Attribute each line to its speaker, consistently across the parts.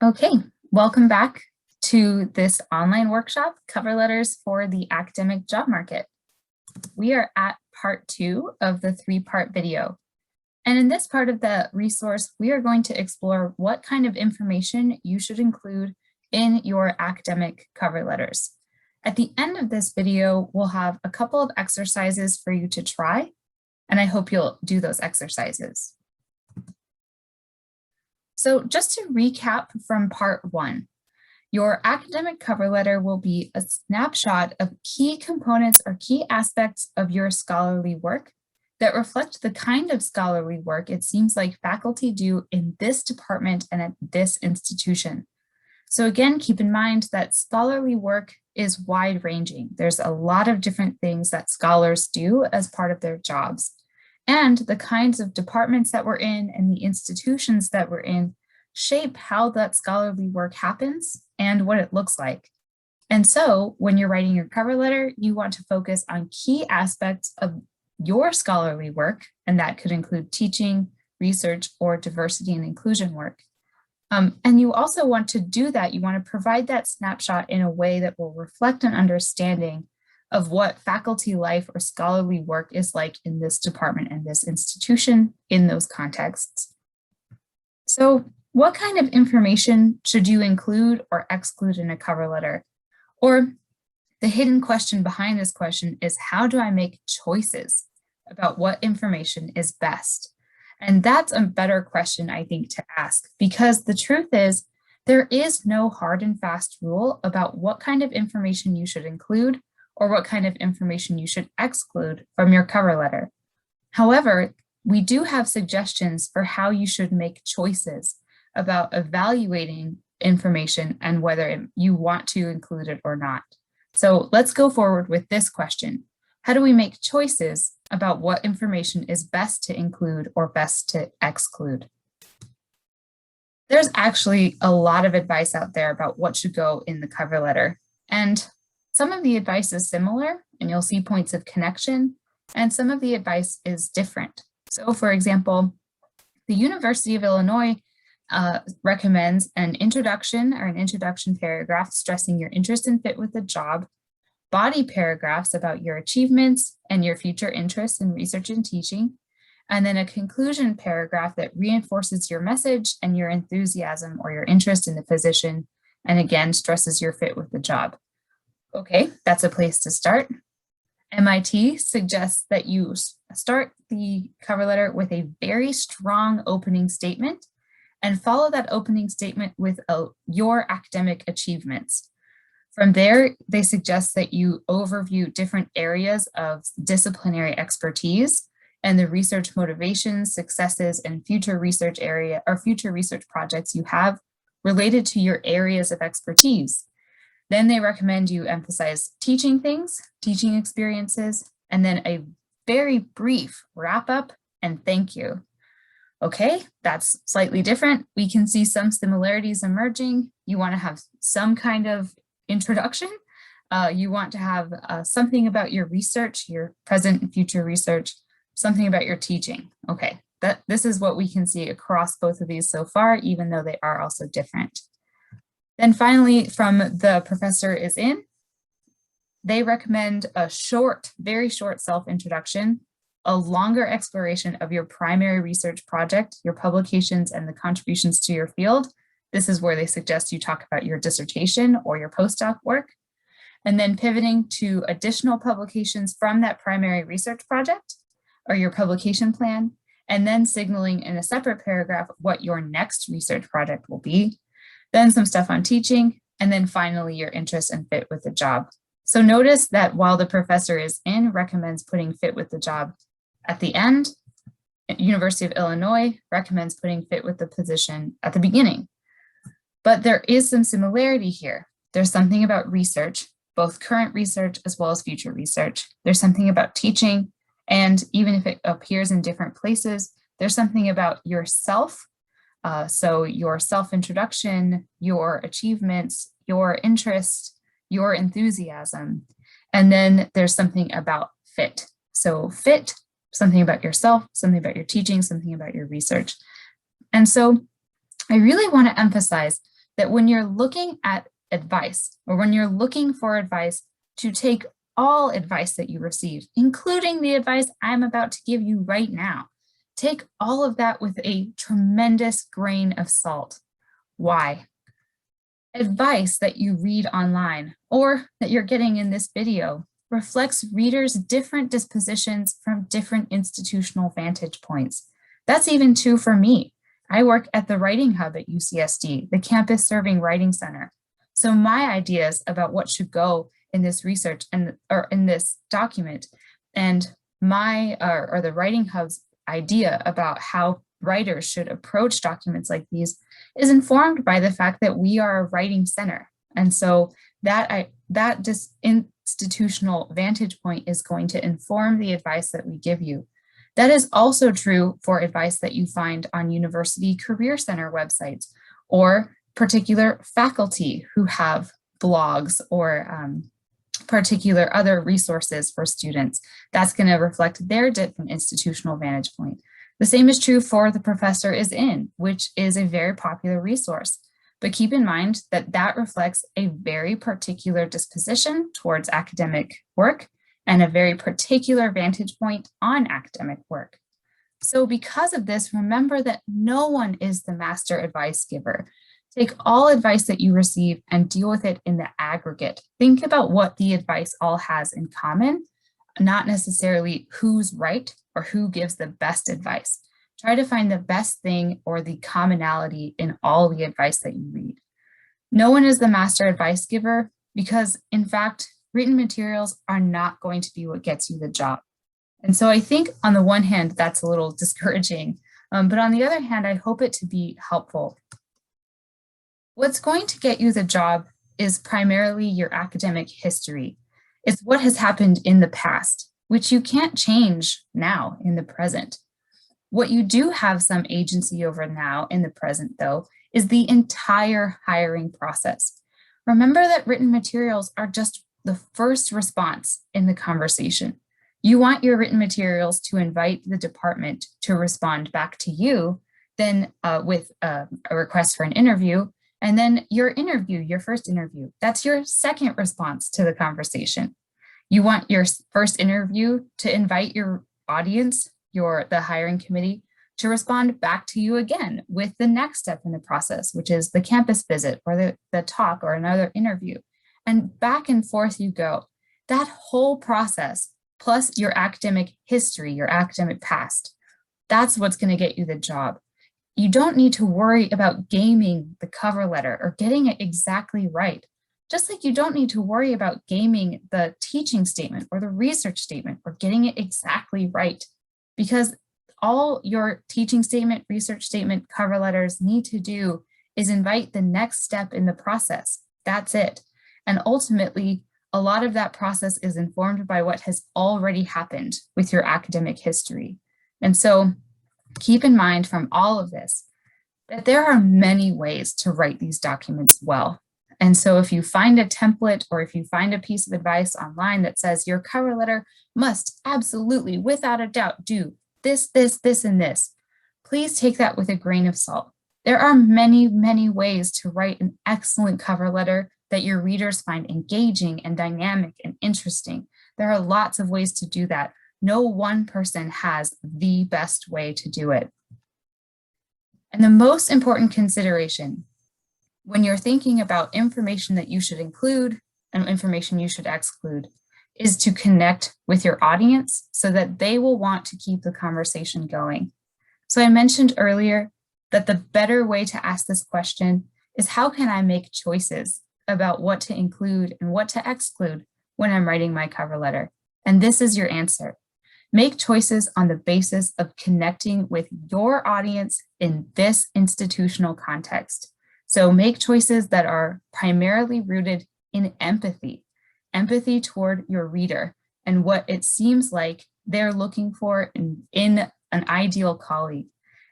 Speaker 1: Okay, welcome back to this online workshop, Cover Letters for the Academic Job Market. We are at part 2 of the 3-part video. And in this part of the resource, we are going to explore what kind of information you should include in your academic cover letters. At the end of this video, we'll have a couple of exercises for you to try, and I hope you'll do those exercises. So just to recap from part 1, your academic cover letter will be a snapshot of key components or key aspects of your scholarly work that reflect the kind of scholarly work it seems like faculty do in this department and at this institution. So again, keep in mind that scholarly work is wide-ranging. There's a lot of different things that scholars do as part of their jobs. And the kinds of departments that we're in and the institutions that we're in shape how that scholarly work happens and what it looks like. And so when you're writing your cover letter, you want to focus on key aspects of your scholarly work, and that could include teaching, research, or diversity and inclusion work. And you also want to do that. You want to provide that snapshot in a way that will reflect an understanding of what faculty life or scholarly work is like in this department and this institution in those contexts. So what kind of information should you include or exclude in a cover letter? Or the hidden question behind this question is, how do I make choices about what information is best? And that's a better question, I think, to ask, because the truth is there is no hard and fast rule about what kind of information you should include or what kind of information you should exclude from your cover letter. However, we do have suggestions for how you should make choices about evaluating information and whether you want to include it or not. So let's go forward with this question. How do we make choices about what information is best to include or best to exclude? There's actually a lot of advice out there about what should go in the cover letter. And some of the advice is similar, and you'll see points of connection, and some of the advice is different. So for example, the University of Illinois recommends an introduction or an introduction paragraph stressing your interest and fit with the job, body paragraphs about your achievements and your future interests in research and teaching, and then a conclusion paragraph that reinforces your message and your enthusiasm or your interest in the position, and again, stresses your fit with the job. Okay, that's a place to start. MIT suggests that you start the cover letter with a very strong opening statement and follow that opening statement with your academic achievements. From there, they suggest that you overview different areas of disciplinary expertise and the research motivations, successes, and future research area or future research projects you have related to your areas of expertise. Then they recommend you emphasize teaching things, teaching experiences, and then a very brief wrap up and thank you. Okay, that's slightly different. We can see some similarities emerging. You want to have some kind of introduction. You want to have something about your research, your present and future research, something about your teaching. Okay, this is what we can see across both of these so far, even though they are also different. Then finally, from the professor is in, they recommend a short, very short self-introduction, a longer exploration of your primary research project, your publications, and the contributions to your field. This is where they suggest you talk about your dissertation or your postdoc work, and then pivoting to additional publications from that primary research project or your publication plan, and then signaling in a separate paragraph what your next research project will be, then some stuff on teaching, and then finally your interest and fit with the job. So notice that while the professor is in recommends putting fit with the job at the end, University of Illinois recommends putting fit with the position at the beginning. But there is some similarity here. There's something about research, both current research as well as future research. There's something about teaching, and even if it appears in different places, there's something about yourself. So your self-introduction, your achievements, your interest, your enthusiasm, and then there's something about fit. So fit, something about yourself, something about your teaching, something about your research. And so I really want to emphasize that when you're looking at advice, or when you're looking for advice, to take all advice that you receive, including the advice I'm about to give you right now, take all of that with a tremendous grain of salt. Why? Advice that you read online or that you're getting in this video reflects readers' different dispositions from different institutional vantage points. That's even true for me. I work at the Writing Hub at UCSD, the campus serving writing center. So my ideas about what should go in this research or in this document, and the Writing Hub's idea about how writers should approach documents like these is informed by the fact that we are a writing center. And so that institutional vantage point is going to inform the advice that we give you. That is also true for advice that you find on University Career Center websites or particular faculty who have blogs or particular other resources for students. That's going to reflect their different institutional vantage point. The same is true for The Professor is In, which is a very popular resource. But keep in mind that that reflects a very particular disposition towards academic work and a very particular vantage point on academic work. So because of this, remember that no one is the master advice giver. Take all advice that you receive and deal with it in the aggregate. Think about what the advice all has in common, not necessarily who's right or who gives the best advice. Try to find the best thing or the commonality in all the advice that you read. No one is the master advice giver because, in fact, written materials are not going to be what gets you the job. And so I think on the one hand, that's a little discouraging, but on the other hand, I hope it to be helpful. What's going to get you the job is primarily your academic history. It's what has happened in the past, which you can't change now in the present. What you do have some agency over now in the present, though, is the entire hiring process. Remember that written materials are just the first response in the conversation. You want your written materials to invite the department to respond back to you, then with a request for an interview, and then your interview, your first interview. That's your second response to the conversation. You want your first interview to invite your audience, the hiring committee, to respond back to you again with the next step in the process, which is the campus visit or the talk or another interview. And back and forth you go. That whole process, plus your academic history, your academic past, that's what's going to get you the job. You don't need to worry about gaming the cover letter or getting it exactly right. Just like you don't need to worry about gaming the teaching statement or the research statement or getting it exactly right, because all your teaching statement, research statement, cover letters need to do is invite the next step in the process. That's it. And ultimately, a lot of that process is informed by what has already happened with your academic history. And so keep in mind from all of this that there are many ways to write these documents well. And so if you find a template or if you find a piece of advice online that says your cover letter must absolutely, without a doubt, do this, this, this, and this, please take that with a grain of salt. There are many, many ways to write an excellent cover letter that your readers find engaging and dynamic and interesting. There are lots of ways to do that. No one person has the best way to do it. And the most important consideration when you're thinking about information that you should include and information you should exclude is to connect with your audience so that they will want to keep the conversation going. So I mentioned earlier that the better way to ask this question is, how can I make choices about what to include and what to exclude when I'm writing my cover letter? And this is your answer. Make choices on the basis of connecting with your audience in this institutional context. So make choices that are primarily rooted in empathy toward your reader and what it seems like they're looking for in an ideal colleague.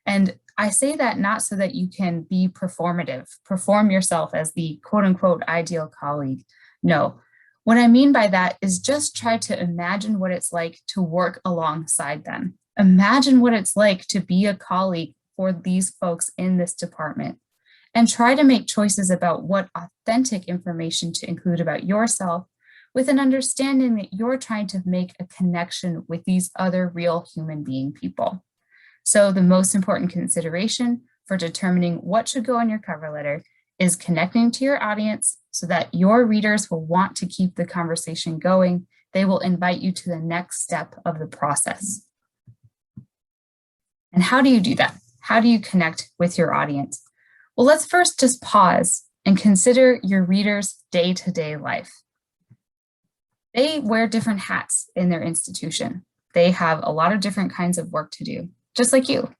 Speaker 1: And I say that not so that you can be performative, perform yourself as the quote unquote ideal colleague. No, what I mean by that is just try to imagine what it's like to work alongside them. Imagine what it's like to be a colleague for these folks in this department. and try to make choices about what authentic information to include about yourself, with an understanding that you're trying to make a connection with these other real human being people. So the most important consideration for determining what should go on your cover letter is connecting to your audience so that your readers will want to keep the conversation going. They will invite you to the next step of the process. And how do you do that? How do you connect with your audience? Well, let's first just pause and consider your readers' day-to-day life. They wear different hats in their institution. They have a lot of different kinds of work to do, just like you.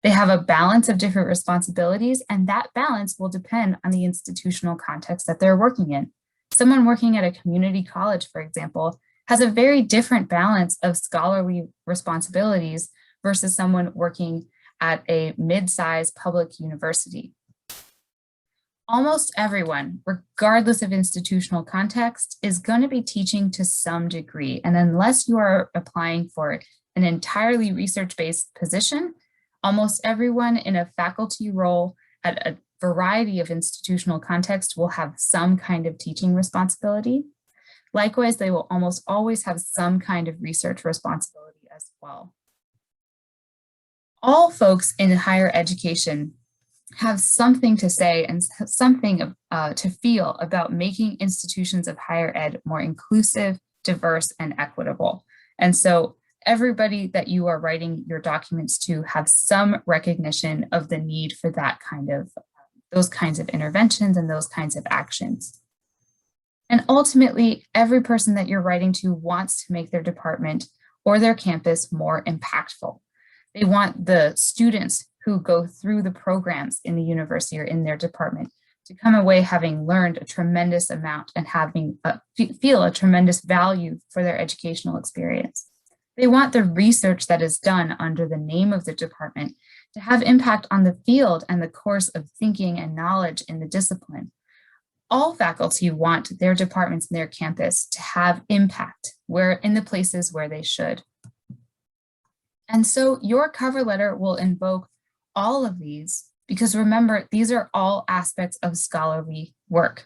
Speaker 1: They have a balance of different responsibilities, and that balance will depend on the institutional context that they're working in. Someone working at a community college, for example, has a very different balance of scholarly responsibilities versus someone working at a mid-sized public university. Almost everyone, regardless of institutional context, is going to be teaching to some degree. And unless you are applying for an entirely research-based position, almost everyone in a faculty role at a variety of institutional contexts will have some kind of teaching responsibility. Likewise, they will almost always have some kind of research responsibility as well. All folks in higher education have something to say and something to feel about making institutions of higher ed more inclusive, diverse, and equitable. And so everybody that you are writing your documents to have some recognition of the need for that kind of, those kinds of interventions and those kinds of actions. And ultimately, every person that you're writing to wants to make their department or their campus more impactful. They want the students who go through the programs in the university or in their department to come away having learned a tremendous amount and having feel a tremendous value for their educational experience. They want the research that is done under the name of the department to have impact on the field and the course of thinking and knowledge in the discipline. All faculty want their departments and their campus to have impact in the places where they should. And so your cover letter will invoke all of these, because remember, these are all aspects of scholarly work.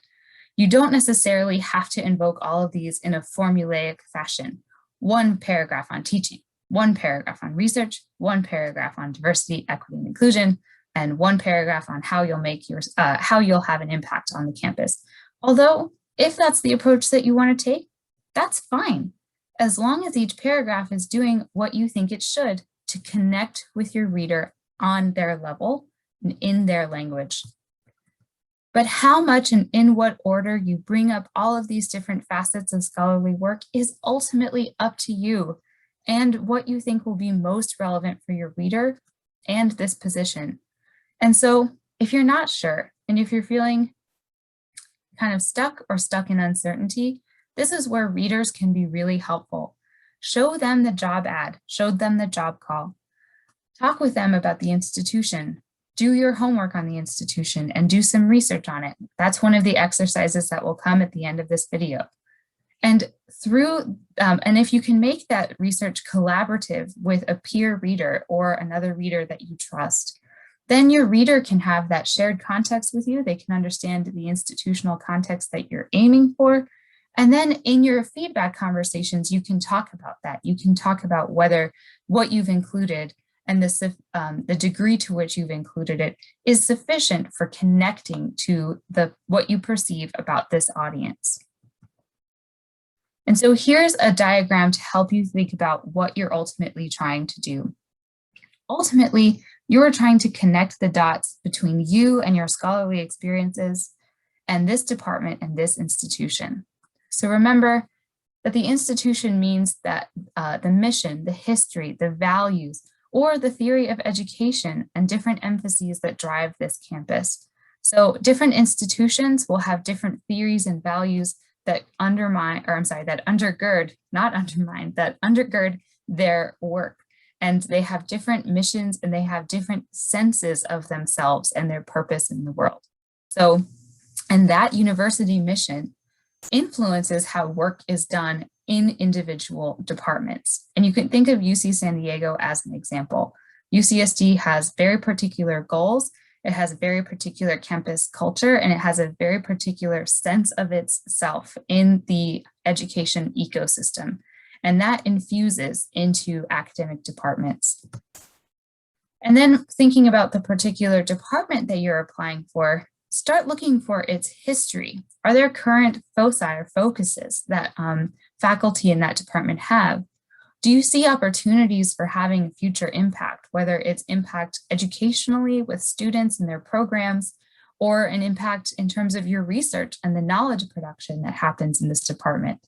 Speaker 1: You don't necessarily have to invoke all of these in a formulaic fashion. One paragraph on teaching, one paragraph on research, one paragraph on diversity, equity, and inclusion, and one paragraph on how you'll make how you'll have an impact on the campus. Although, if that's the approach that you want to take, that's fine, as long as each paragraph is doing what you think it should to connect with your reader on their level and in their language. But how much and in what order you bring up all of these different facets of scholarly work is ultimately up to you and what you think will be most relevant for your reader and this position. And so if you're not sure, and if you're feeling kind of stuck in uncertainty, this is where readers can be really helpful. Show them the job ad, show them the job call. Talk with them about the institution. Do your homework on the institution and do some research on it. That's one of the exercises that will come at the end of this video. And and if you can make that research collaborative with a peer reader or another reader that you trust, then your reader can have that shared context with you. They can understand the institutional context that you're aiming for. And then in your feedback conversations, you can talk about that. You can talk about whether what you've included and the degree to which you've included it is sufficient for connecting to what you perceive about this audience. And so here's a diagram to help you think about what you're ultimately trying to do. Ultimately, you're trying to connect the dots between you and your scholarly experiences and this department and this institution. So remember that the institution means that the mission, the history, the values, or the theory of education and different emphases that drive this campus. So different institutions will have different theories and values that undergird their work. And they have different missions and they have different senses of themselves and their purpose in the world. So, and that university mission influences how work is done in individual departments. And you can think of UC San Diego as an example. UCSD has very particular goals It has a very particular campus culture, and it has a very particular sense of itself in the education ecosystem. And that infuses into academic departments. And then thinking about the particular department that you're applying for, start looking for its history. Are there current foci or focuses that faculty in that department have? Do you see opportunities for having future impact, whether it's impact educationally with students and their programs, or an impact in terms of your research and the knowledge production that happens in this department?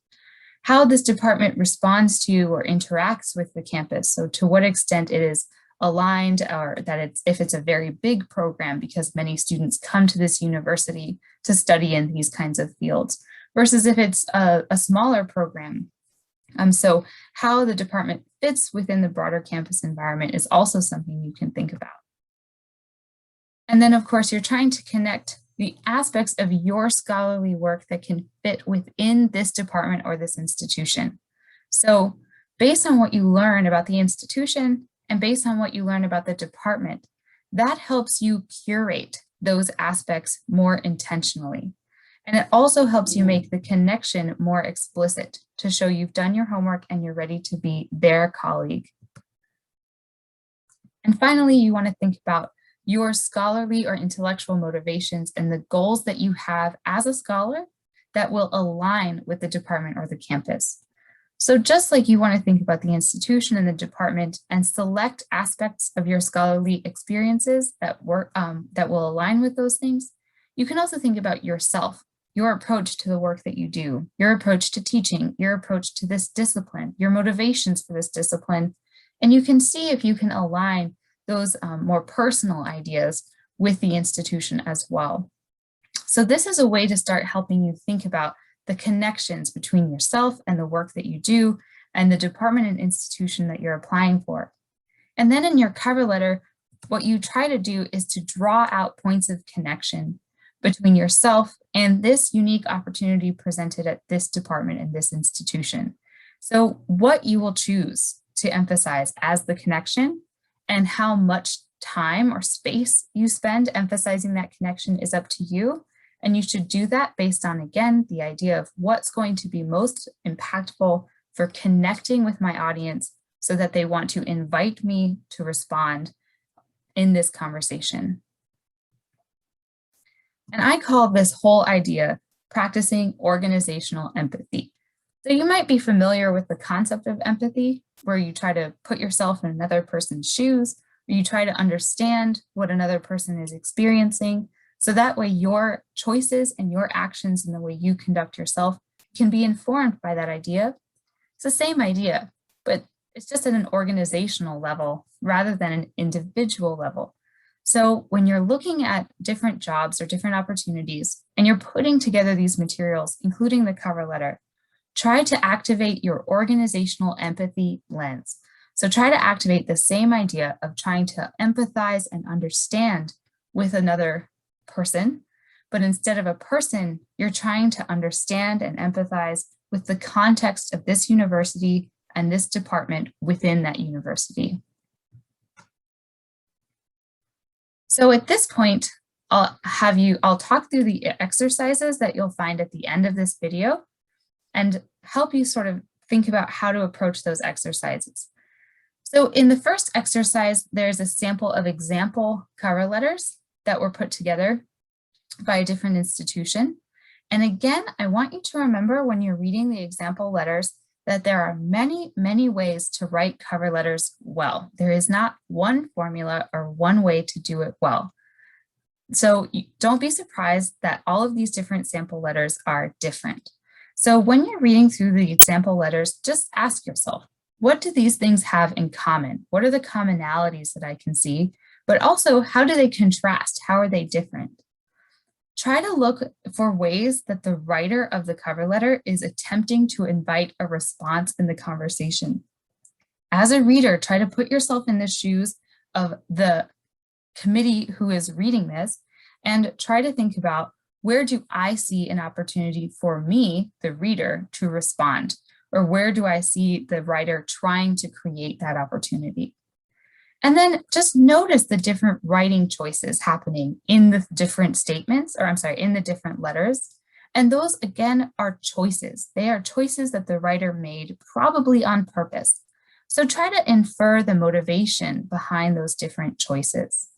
Speaker 1: How this department responds to or interacts with the campus. So to what extent it is aligned, or that if it's a very big program because many students come to this university to study in these kinds of fields, versus if it's a smaller program. So how the department fits within the broader campus environment is also something you can think about. And then of course, you're trying to connect the aspects of your scholarly work that can fit within this department or this institution. So based on what you learn about the institution and based on what you learn about the department, that helps you curate those aspects more intentionally. And it also helps you make the connection more explicit to show you've done your homework and you're ready to be their colleague. And finally, you want to think about your scholarly or intellectual motivations and the goals that you have as a scholar that will align with the department or the campus. So just like you want to think about the institution and the department and select aspects of your scholarly experiences that will align with those things, you can also think about yourself, your approach to the work that you do, your approach to teaching, your approach to this discipline, your motivations for this discipline, and you can see if you can align those more personal ideas with the institution as well. So this is a way to start helping you think about the connections between yourself and the work that you do and the department and institution that you're applying for. And then in your cover letter, what you try to do is to draw out points of connection between yourself and this unique opportunity presented at this department and this institution. So what you will choose to emphasize as the connection and how much time or space you spend emphasizing that connection is up to you. And you should do that based on, again, the idea of what's going to be most impactful for connecting with my audience so that they want to invite me to respond in this conversation. And I call this whole idea practicing organizational empathy. So you might be familiar with the concept of empathy, where you try to put yourself in another person's shoes, or you try to understand what another person is experiencing. So that way your choices and your actions and the way you conduct yourself can be informed by that idea. It's the same idea, but it's just at an organizational level rather than an individual level. So when you're looking at different jobs or different opportunities and you're putting together these materials, including the cover letter, try to activate your organizational empathy lens. So try to activate the same idea of trying to empathize and understand with another person, but instead of a person, you're trying to understand and empathize with the context of this university and this department within that university. So at this point, I'll talk through the exercises that you'll find at the end of this video and help you sort of think about how to approach those exercises. So in the first exercise, there's a sample of example cover letters that were put together by a different institution. And again, I want you to remember when you're reading the example letters that there are many, many ways to write cover letters well. There is not one formula or one way to do it well. So don't be surprised that all of these different sample letters are different. So when you're reading through the example letters, just ask yourself, what do these things have in common? What are the commonalities that I can see? But also, how do they contrast? How are they different? Try to look for ways that the writer of the cover letter is attempting to invite a response in the conversation. As a reader, try to put yourself in the shoes of the committee who is reading this and try to think about, where do I see an opportunity for me, the reader, to respond? Or where do I see the writer trying to create that opportunity? And then just notice the different writing choices happening in the different statements, or I'm sorry, in the different letters. And those, again, are choices. They are choices that the writer made probably on purpose. So try to infer the motivation behind those different choices.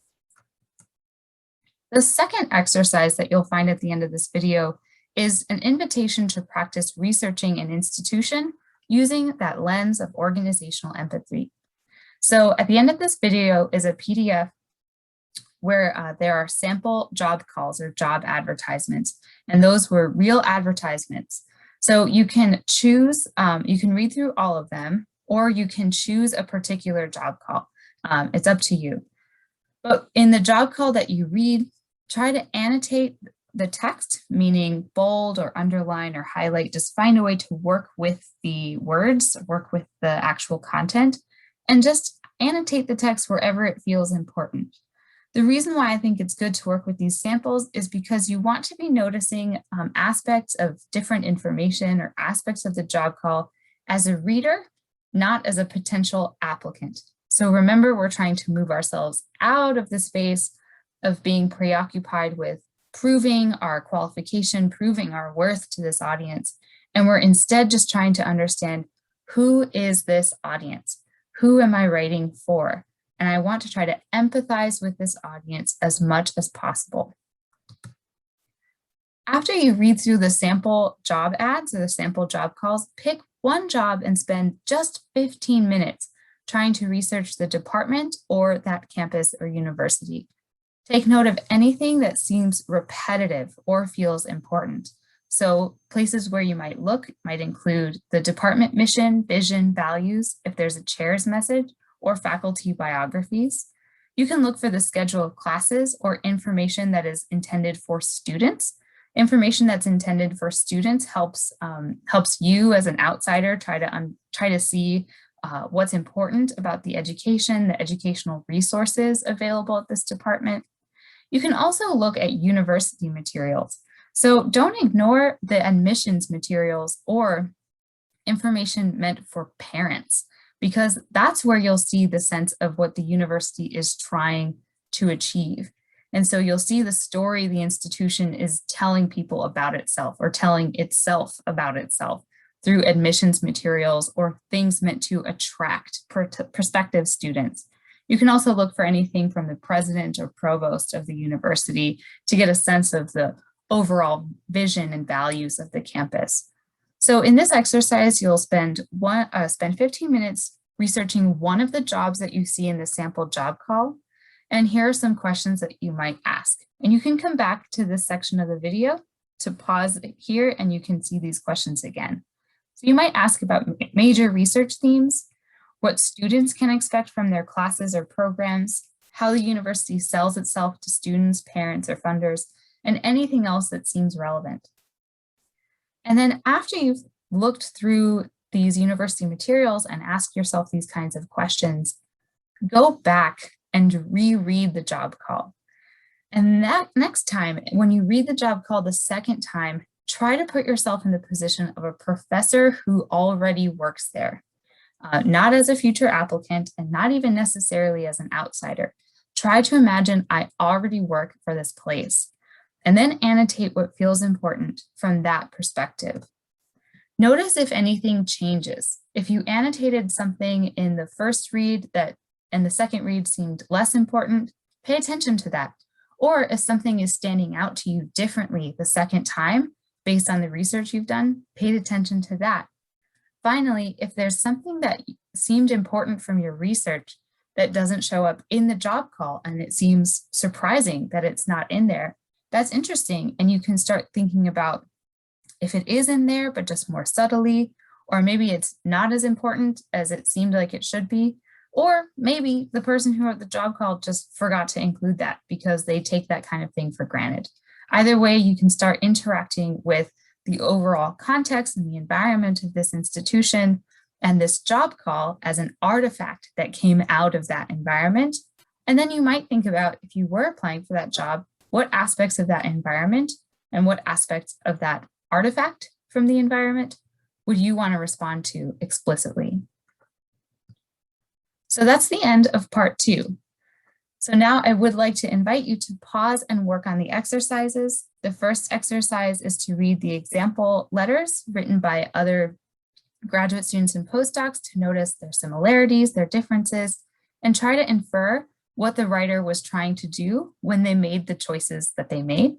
Speaker 1: The second exercise that you'll find at the end of this video is an invitation to practice researching an institution using that lens of organizational empathy. So at the end of this video is a PDF where there are sample job calls or job advertisements, and those were real advertisements. So you can choose, you can read through all of them, or you can choose a particular job call. It's up to you. But in the job call that you read, try to annotate the text, meaning bold or underline or highlight. Just find a way to work with the words, work with the actual content, and just annotate the text wherever it feels important. The reason why I think it's good to work with these samples is because you want to be noticing aspects of different information or aspects of the job call as a reader, not as a potential applicant. So remember, we're trying to move ourselves out of the space of being preoccupied with proving our qualification, proving our worth to this audience. And we're instead just trying to understand, who is this audience? Who am I writing for? And I want to try to empathize with this audience as much as possible. After you read through the sample job ads or the sample job calls, pick one job and spend just 15 minutes trying to research the department or that campus or university. Take note of anything that seems repetitive or feels important. So places where you might look might include the department mission, vision, values, if there's a chair's message, or faculty biographies. You can look for the schedule of classes or information that is intended for students. Information that's intended for students helps you as an outsider try to see what's important about the education, the educational resources available at this department. You can also look at university materials. So don't ignore the admissions materials or information meant for parents, because that's where you'll see the sense of what the university is trying to achieve. And so you'll see the story the institution is telling people about itself, or telling itself about itself, through admissions materials or things meant to attract prospective students. You can also look for anything from the president or provost of the university to get a sense of the overall vision and values of the campus. So in this exercise, you'll spend 15 minutes researching one of the jobs that you see in the sample job call. And here are some questions that you might ask. And you can come back to this section of the video to pause here, and you can see these questions again. So you might ask about major research themes, what students can expect from their classes or programs, how the university sells itself to students, parents, or funders, and anything else that seems relevant. And then after you've looked through these university materials and asked yourself these kinds of questions, go back and reread the job call. And that next time, when you read the job call the second time, try to put yourself in the position of a professor who already works there. Not as a future applicant, and not even necessarily as an outsider. Try to imagine, I already work for this place, and then annotate what feels important from that perspective. Notice if anything changes. If you annotated something in the first read that and the second read seemed less important, pay attention to that. Or if something is standing out to you differently the second time, based on the research you've done, pay attention to that. Finally, if there's something that seemed important from your research that doesn't show up in the job call, and it seems surprising that it's not in there, that's interesting. And you can start thinking about if it is in there, but just more subtly, or maybe it's not as important as it seemed like it should be, or maybe the person who wrote the job call just forgot to include that because they take that kind of thing for granted. Either way, you can start interacting with the overall context and the environment of this institution and this job call as an artifact that came out of that environment. And then you might think about, if you were applying for that job, what aspects of that environment and what aspects of that artifact from the environment would you want to respond to explicitly? So that's the end of part 2. So now I would like to invite you to pause and work on the exercises. The first exercise is to read the example letters written by other graduate students and postdocs to notice their similarities, their differences, and try to infer what the writer was trying to do when they made the choices that they made.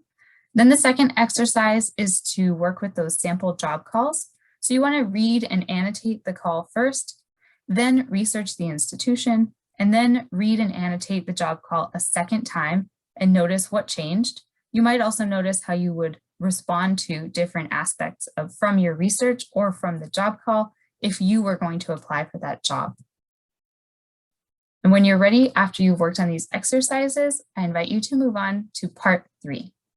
Speaker 1: Then the second exercise is to work with those sample job calls. So you want to read and annotate the call first, then research the institution, and then read and annotate the job call a second time and notice what changed. You might also notice how you would respond to different aspects of from your research or from the job call if you were going to apply for that job. And when you're ready, after you've worked on these exercises, I invite you to move on to part 3.